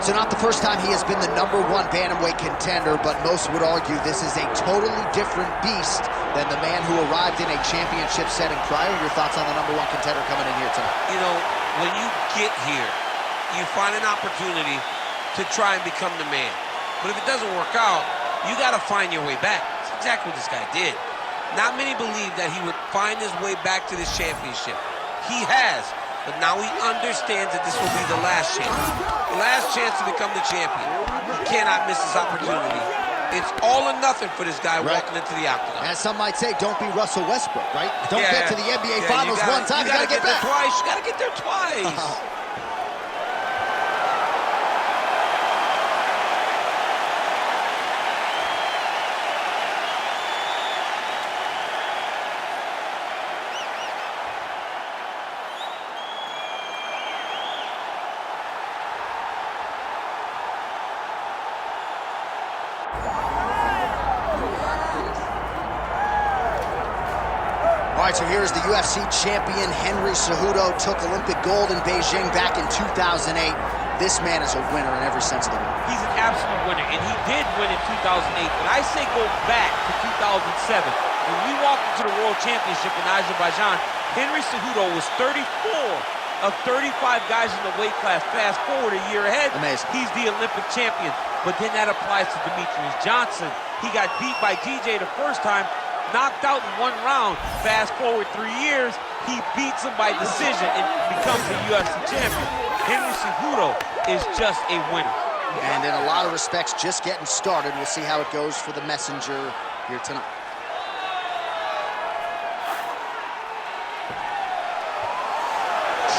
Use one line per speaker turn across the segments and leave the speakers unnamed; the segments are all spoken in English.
So not the first time he has been the #1 bantamweight contender, but most would argue this is a totally different beast than the man who arrived in a championship setting prior. Your thoughts on the #1 contender coming in here tonight?
You know, when you get here, you find an opportunity to try and become the man. But if it doesn't work out, you got to find your way back. That's exactly what this guy did. Not many believe that he would find his way back to this championship. He has, but now he understands that this will be the last chance. The last chance to become the champion. He cannot miss this opportunity. It's all or nothing for this guy walking into the octagon.
As some might say, don't be Russell Westbrook, right? Don't get to the NBA Finals one time, you gotta get back.
Twice. You gotta get there twice.
All right, so here's the UFC champion, Henry Cejudo, took Olympic gold in Beijing back in 2008. This man is a winner in every sense of the word.
He's an absolute winner, and he did win in 2008. But I say go back to 2007. When we walked into the World Championship in Azerbaijan, Henry Cejudo was 34 of 35 guys in the weight class. Fast forward a year ahead,
Amazing.
He's the Olympic champion. But then that applies to Demetrius Johnson. He got beat by DJ the first time, knocked out in 1 round. Fast forward 3 years, he beats him by decision and becomes the UFC champion. Henry Cejudo is just a winner.
And in a lot of respects, just getting started. We'll see how it goes for the messenger here tonight.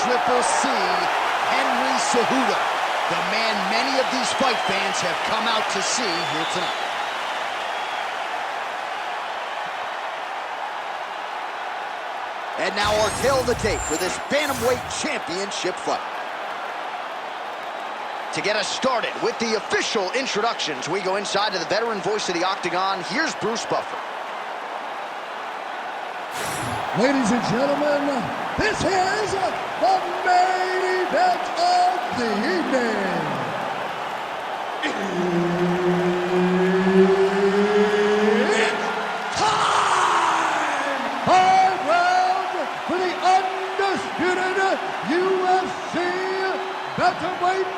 Triple C, Henry Cejudo, the man many of these fight fans have come out to see here tonight. And now our tale of the tape for this bantamweight championship fight. To get us started with the official introductions, we go inside to the veteran voice of the octagon. Here's Bruce Buffer.
Ladies and gentlemen, this is the main event of the evening. It's time! 5 rounds for the undisputed UFC Bantamweight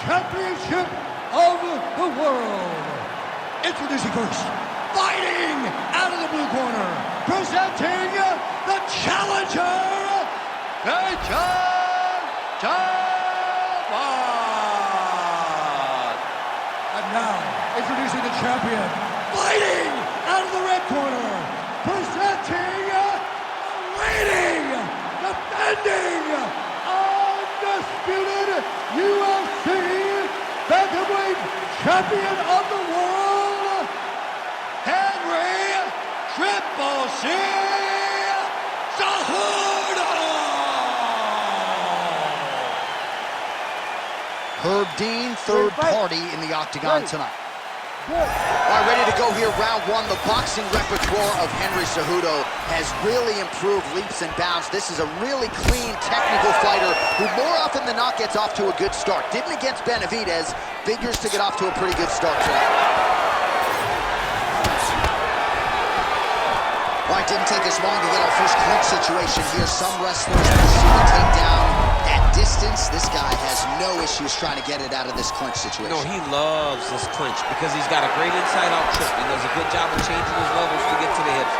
Championship of the world. Introducing first, fighting out of the blue corner, presenting the challenger, Payton Talbott. And now, introducing the champion, fighting out of the red corner, presenting, reigning, defending, undisputed UFC Bantamweight Champion of the world, Henry Triple C Cejudo!
Herb Dean, third party in the octagon tonight. All right, ready to go here, round one. The boxing repertoire of Henry Cejudo has really improved leaps and bounds. This is a really clean, technical fighter who more often than not gets off to a good start. Didn't against Benavidez, figures to get off to a pretty good start tonight. All right, didn't take us long to get our first clinch situation here. Some wrestlers pursue the takedown at distance. This guy has no issues trying to get it out of this clinch situation.
No, he loves this clinch because he's got a great inside-out trip. He does a good job of changing his levels to get to the hips.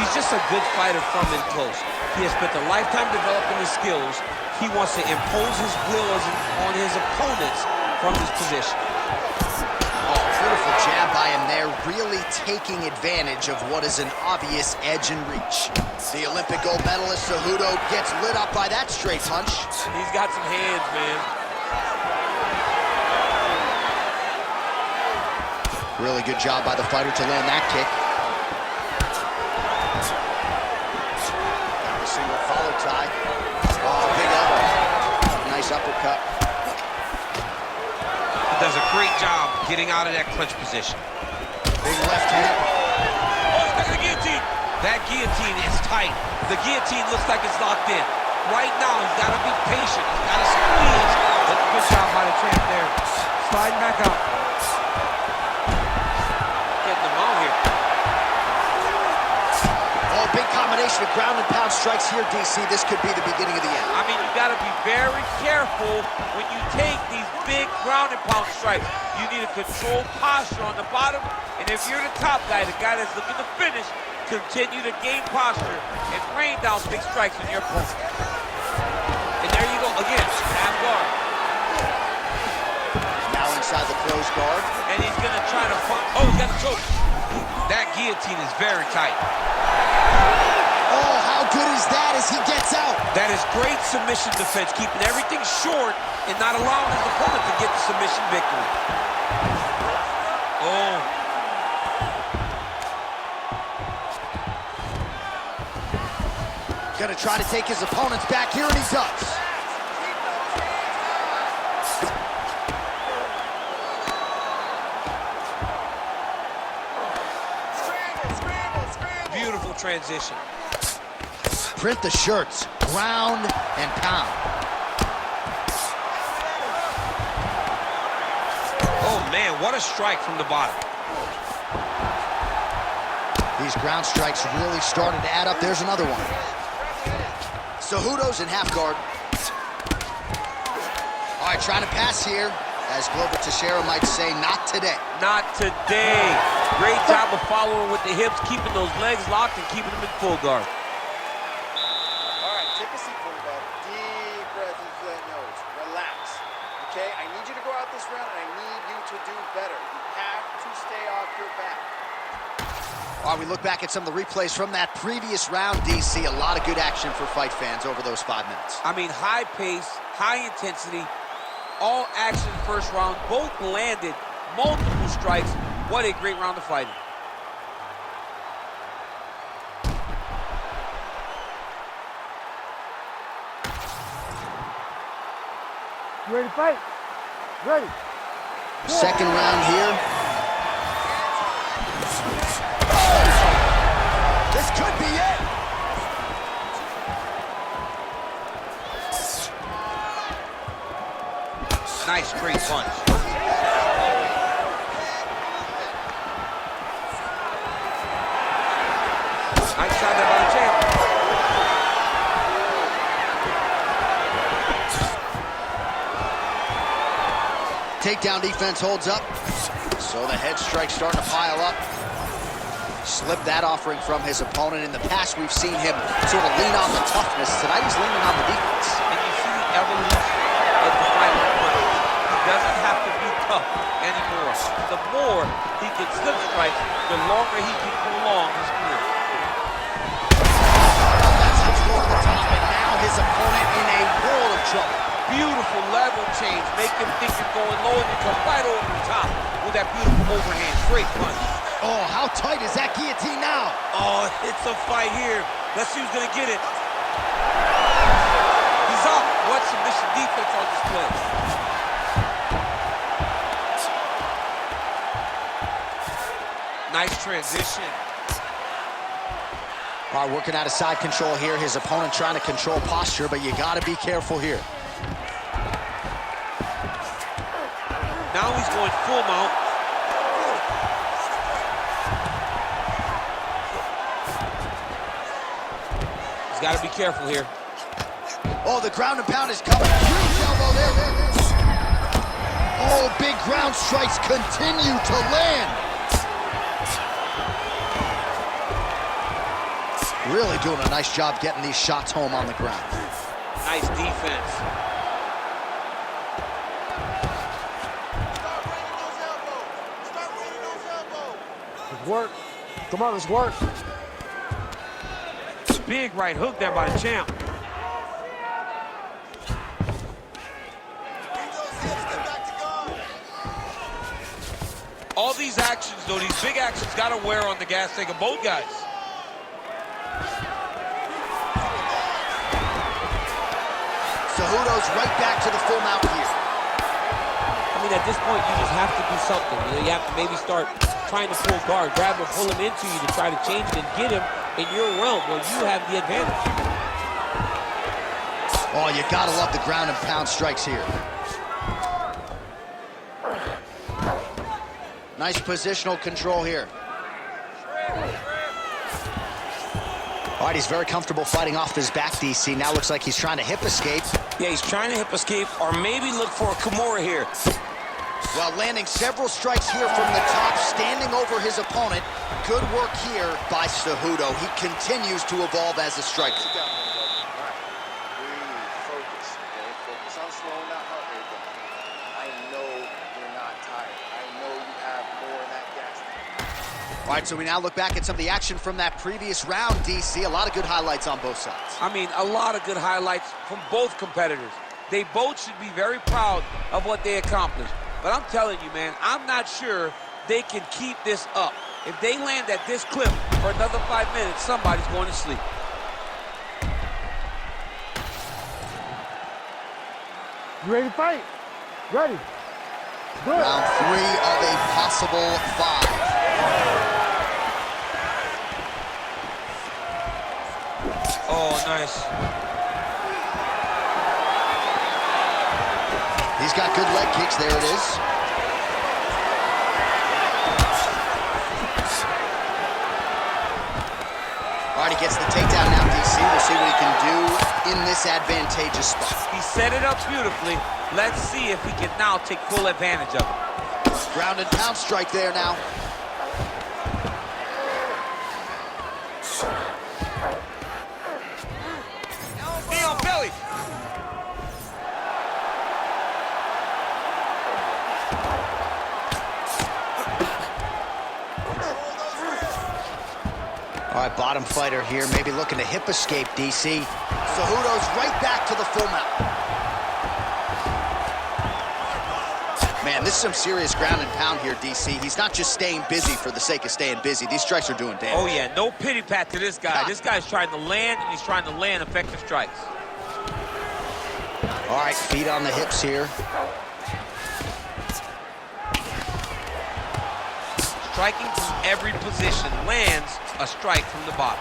He's just a good fighter from in close. He has spent a lifetime developing his skills. He wants to impose his will on his opponents from this position.
Oh, beautiful jab by him there, really taking advantage of what is an obvious edge and reach. The Olympic gold medalist Cejudo gets lit up by that straight punch.
He's got some hands, man.
Really good job by the fighter to land that kick. Got the single follow tie. Oh, big elbow. Nice uppercut.
He does a great job getting out of that clinch position.
Big left hand.
Oh, he's got the guillotine. That guillotine is tight. The guillotine looks like it's locked in. Right now, he's got to be patient. He's got to squeeze.
Good job by the champ there. sliding back out. Getting them out here.
Oh, big combination of ground and pound strikes here, DC. This could be the beginning of the end.
I mean, you got to be very careful when you take these big ground and pound strikes. You need a controlled posture on the bottom, and if you're the top guy, the guy that's looking to finish, continue to gain posture and rain down big strikes on your opponent. And there you go, again, half guard.
Now inside the closed guard.
And he's gonna try to find, oh, he's got a choke.
That guillotine is very tight.
Oh, how good is that as he gets out?
That is great submission defense, keeping everything short and not allowing his opponent to get the submission victory. Oh.
Gonna try to take his opponents back here, and he does.
Beautiful transition.
Print the shirts, ground and pound.
Oh man, what a strike from the bottom.
These ground strikes really started to add up. There's another one. Cejudo's in half guard. All right, trying to pass here. As Glover Teixeira might say, not today.
Not today. Great job of following with the hips, keeping those legs locked and keeping them in full guard.
All right, take a seat, quarterback. Deep breath in through that nose. Relax. Okay, I need you to go out this round, and I need you to do better. You have to stay off your back.
While we look back at some of the replays from that previous round, DC, a lot of good action for fight fans over those 5 minutes.
I mean, high pace, high intensity, all action first round, both landed multiple strikes. What a great round of fighting.
You ready to fight? Ready.
Second round here. This could be it.
Nice straight punch.
Nice shot there by the champ.
Takedown defense holds up. So the head strike's starting to pile up. Slipped that offering from his opponent. In the past, we've seen him sort of lean on the toughness. Tonight, he's leaning on the defense.
And you see the evolution of the fighter. He doesn't have to be tough anymore. The more he can slip strikes, the longer he can prolong his career.
That's over the top, and now his opponent in a world of trouble.
Beautiful level change. Make him think you're going low and you come right over the top with that beautiful overhand straight punch.
Oh, how tight is that guillotine now?
Oh, it's a fight here. Let's see who's gonna get it. He's up. What submission defense on display. Nice transition.
All right, working out of side control here. His opponent trying to control posture, but you gotta be careful here.
Now he's going full mount. He's got to be careful here.
Oh, the ground and pound is coming. Huge elbow there. Oh, big ground strikes continue to land. Really doing a nice job getting these shots home on the ground.
Nice defense.
Let's work. Come on, let's work.
Big right hook there by the champ. All these actions, though, these big actions got to wear on the gas tank of both guys.
Cejudo's right back to the full mount here.
I mean, at this point, you just have to do something. You know, you have to maybe start trying to pull guard, grab him, pull him into you to try to change it and get him in your realm where you have the advantage.
Oh, you gotta love the ground and pound strikes here. Nice positional control here. All right, he's very comfortable fighting off his back, DC. Now looks like he's trying to hip escape.
Yeah, he's trying to hip escape or maybe look for a Kimura here.
Well, landing several strikes here from the top, standing over his opponent. Good work here by Cejudo. He continues to evolve as a striker.
Sit down, brother. All right. Breathe. Focus. Okay? Focus on slowing that heart rate down. I know you're not tired. I know you have more in that gas tank.
All right, so we now look back at some of the action from that previous round, DC. A lot of good highlights on both sides.
I mean, a lot of good highlights from both competitors. They both should be very proud of what they accomplished. But I'm telling you, man, I'm not sure they can keep this up. If they land at this clip for another 5 minutes, somebody's going to sleep.
You ready to fight? Ready. Good.
Round 3 of a possible 5.
Oh, nice.
He's got good leg kicks. There it is. All right, he gets the takedown now, DC. We'll see what he can do in this advantageous spot.
He set it up beautifully. Let's see if he can now take full advantage of it.
Ground and pound strike there now.
Knee on belly.
All right, bottom fighter here, maybe looking to hip escape, DC. Cejudo's right back to the full mount. Man, this is some serious ground and pound here, DC. He's not just staying busy for the sake of staying busy. These strikes are doing damage.
Oh, yeah, no pity pat to this guy. This guy's trying to land, and he's trying to land effective strikes.
All right, feet on the hips here.
Striking from every position, lands a strike from the bottom.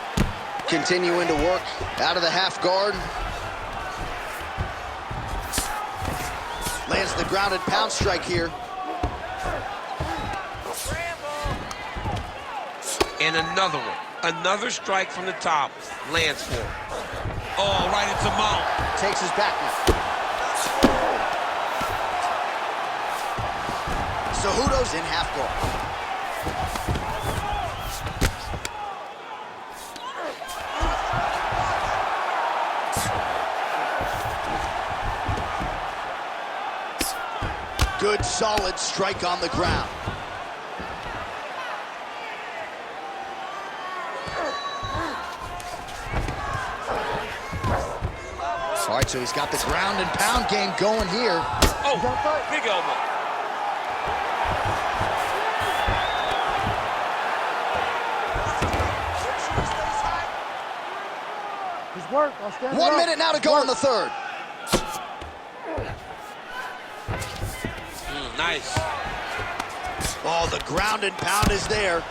Continuing to work out of the half guard. Lands the grounded pound strike here.
And another one. Another strike from the top. Lands for him. Oh, right into mount.
Takes his back now. Cejudo's in half guard. Good, solid strike on the ground. All right, so he's got the ground and pound game going here.
Oh, big elbow.
Just work. I'll stand
1
up.
minute now to go in the third.
Nice.
Oh, the ground and pound is there.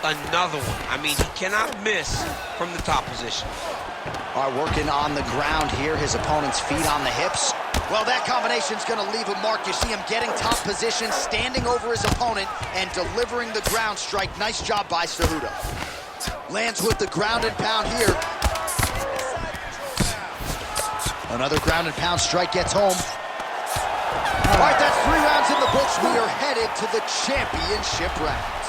Another one. I mean, he cannot miss from the top position.
All right, working on the ground here. His opponent's feet on the hips. Well, that combination's going to leave a mark. You see him getting top position, standing over his opponent, and delivering the ground strike. Nice job by Cejudo. Lands with the ground and pound here. Another ground and pound strike gets home. All right, that's 3 rounds in the books. We are headed to the championship rounds.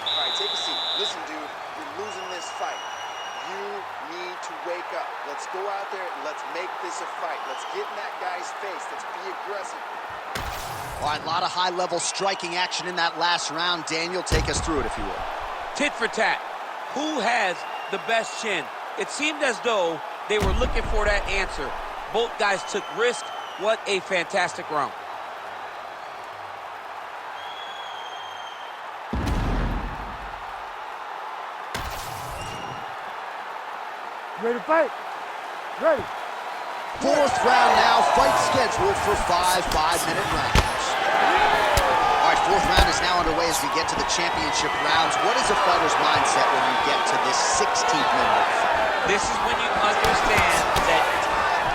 All right, take a seat. Listen, dude, you're losing this fight. You need to wake up. Let's go out there and let's make this a fight. Let's get in that guy's face. Let's be aggressive.
All right, a lot of high-level striking action in that last round. Daniel, take us through it, if you will.
Tit for tat. Who has the best chin? It seemed as though they were looking for that answer. Both guys took risk. What a fantastic round.
Ready to fight? Ready.
4th round now. Fight scheduled for 5 5-minute rounds. All right, 4th round is now underway as we get to the championship rounds. What is a fighter's mindset when you get to this 16th minute of the fight?
This is when you understand that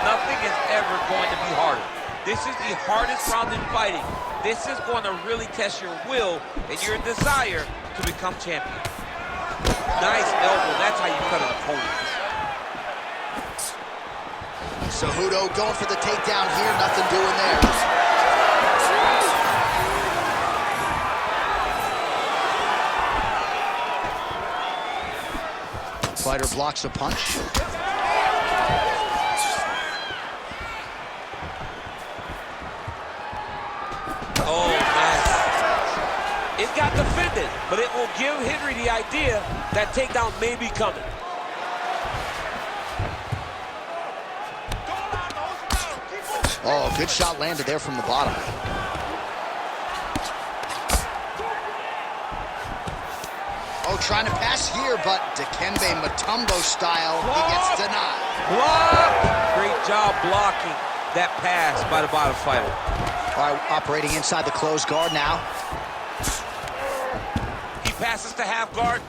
nothing is ever going to be harder. This is the hardest round in fighting. This is going to really test your will and your desire to become champion. Nice elbow. That's how you cut an opponent.
Cejudo going for the takedown here. Nothing doing there. Fighter blocks a punch.
Oh, nice. It got defended, but it will give Henry the idea that takedown may be coming.
Oh, good shot landed there from the bottom. Oh, trying to pass here, but Dikembe Mutombo style, he gets denied.
Block! Great job blocking that pass by the bottom fighter.
All right, operating inside the closed guard now.
He passes to half guard.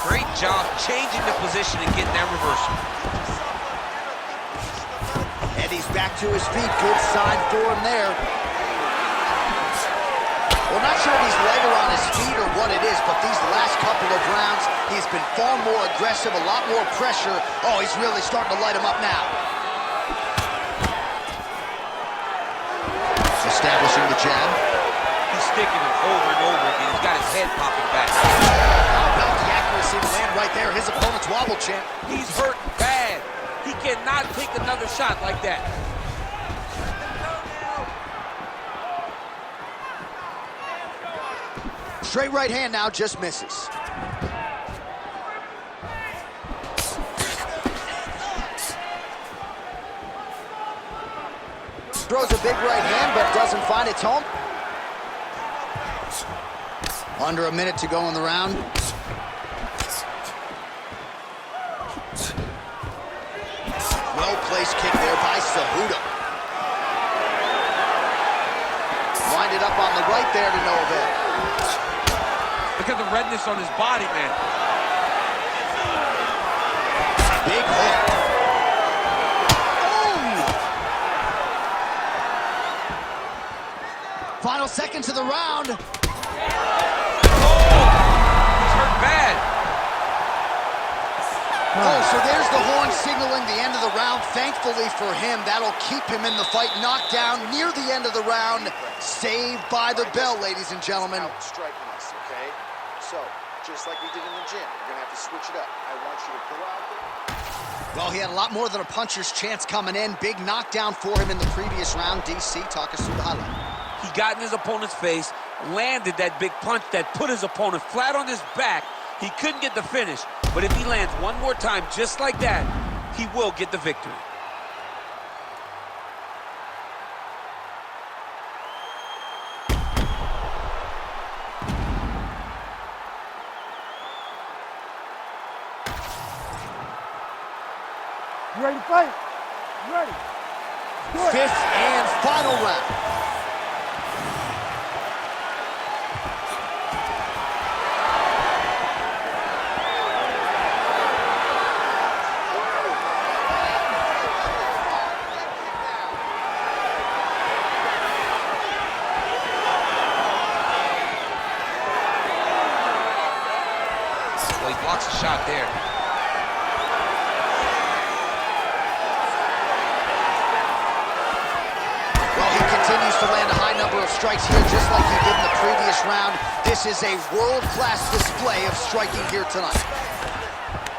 Great job changing the position and getting that reversal.
Eddie's back to his feet. Good sign for him there. Well, not sure if he's lighter on his feet or what it is, but these last couple of rounds, he's been far more aggressive, a lot more pressure. Oh, he's really starting to light him up now. Establishing the jab.
He's sticking it over and over again. He's got his head popping back.
How about the accuracy to land right there? His opponent's wobble, champ.
He's hurt bad. He cannot take another shot like that.
Straight right hand now, just misses. Throws a big right hand, but doesn't find its home. Under a minute to go in the round. Well-placed kick there by Cejudo. Winded up on the right there to no avail.
Look at the redness on his body, man.
Big hook. Oh! Final seconds of the round.
He's hurt bad.
Oh, so there's the horn signaling the end of the round. Thankfully for him, that'll keep him in the fight. Knocked down near the end of the round. Saved by the bell, ladies and gentlemen.
Striking us, okay? So, just like we did in the gym, we're gonna have to switch it up. I want you to go out there.
Well, he had a lot more than a puncher's chance coming in. Big knockdown for him in the previous round. DC, talk us through the highlight.
He got in his opponent's face, landed that big punch that put his opponent flat on his back. He couldn't get the finish, but if he lands one more time just like that, he will get the victory.
You ready to fight? You ready?
Fifth and final round.
Well, he blocks a shot there.
Continues to land a high number of strikes here, just like he did in the previous round. This is a world-class display of striking here tonight.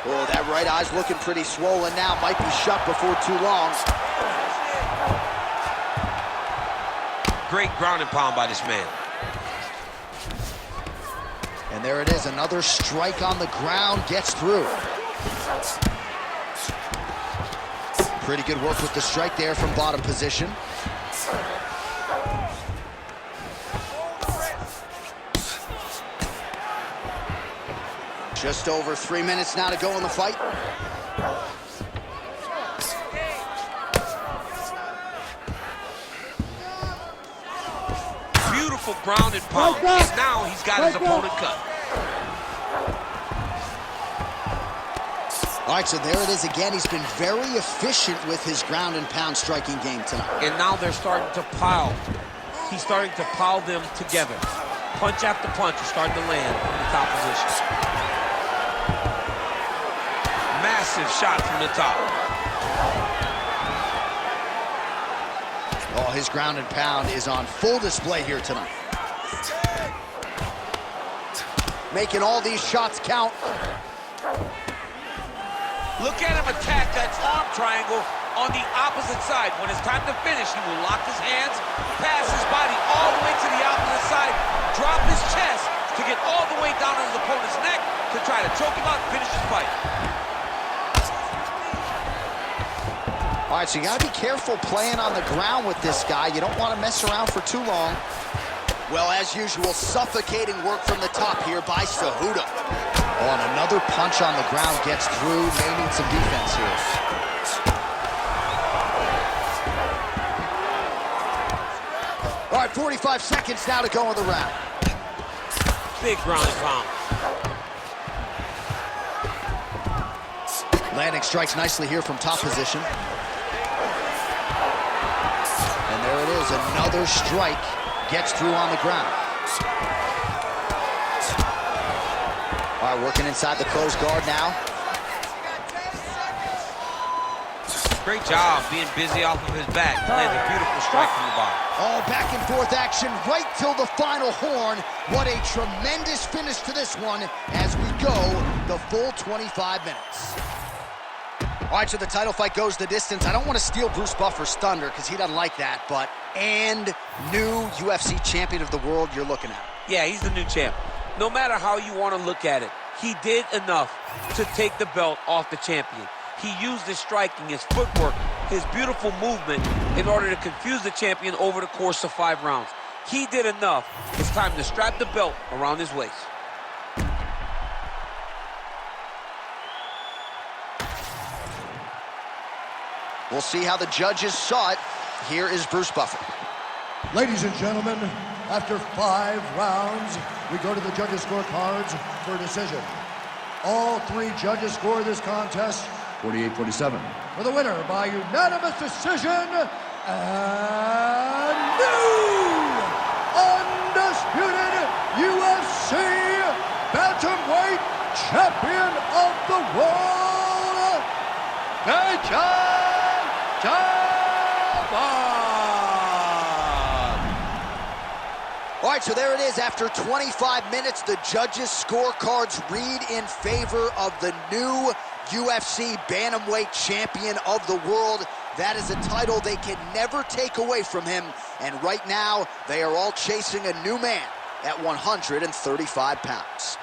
Oh, that right eye's looking pretty swollen now. Might be shut before too long.
Great ground and pound by this man.
And there it is, another strike on the ground, gets through. Pretty good work with the strike there from bottom position. Just over 3 minutes now to go in the fight.
Beautiful ground and pound. And now he's got his opponent cut.
All right, so there it is again. He's been very efficient with his ground and pound striking game tonight.
And now they're starting to pile. He's starting to pile them together. Punch after punch is starting to land from the top position. Massive shot from the top.
Oh, his ground and pound is on full display here tonight. Making all these shots count.
Look at him attack that arm triangle on the opposite side. When it's time to finish, he will lock his hands, pass his body all the way to the opposite side, drop his chest to get all the way down on his opponent's neck to try to choke him out and finish his fight.
All right, so you got to be careful playing on the ground with this guy. You don't want to mess around for too long. Well, as usual, suffocating work from the top here by Cejudo. Oh, and another punch on the ground gets through. May need some defense here. All right, 45 seconds now to go in the round.
Big ground and pound.
Landing strikes nicely here from top position. And there it is, another strike gets through on the ground. All right, working inside the closed guard now.
Great job being busy off of his back. Lands a beautiful strike from the bottom.
Oh, back and forth action right till the final horn. What a tremendous finish to this one as we go the full 25 minutes. All right, so the title fight goes the distance. I don't want to steal Bruce Buffer's thunder because he doesn't like that, but and new UFC champion of the world you're looking at.
Yeah, he's the new champ. No matter how you want to look at it, he did enough to take the belt off the champion. He used his striking, his footwork, his beautiful movement in order to confuse the champion over the course of 5 rounds. He did enough. It's time to strap the belt around his waist.
We'll see how the judges saw it. Here is Bruce Buffer.
Ladies and gentlemen, after 5 rounds, we go to the judges' scorecards for a decision. All 3 judges score this contest 48-47. For the winner by unanimous decision, and new undisputed UFC bantamweight champion of the world, Payton Talbott.
All right, so there it is. After 25 minutes, the judges' scorecards read in favor of the new UFC bantamweight champion of the world. That is a title they can never take away from him. And right now, they are all chasing a new man at 135 pounds.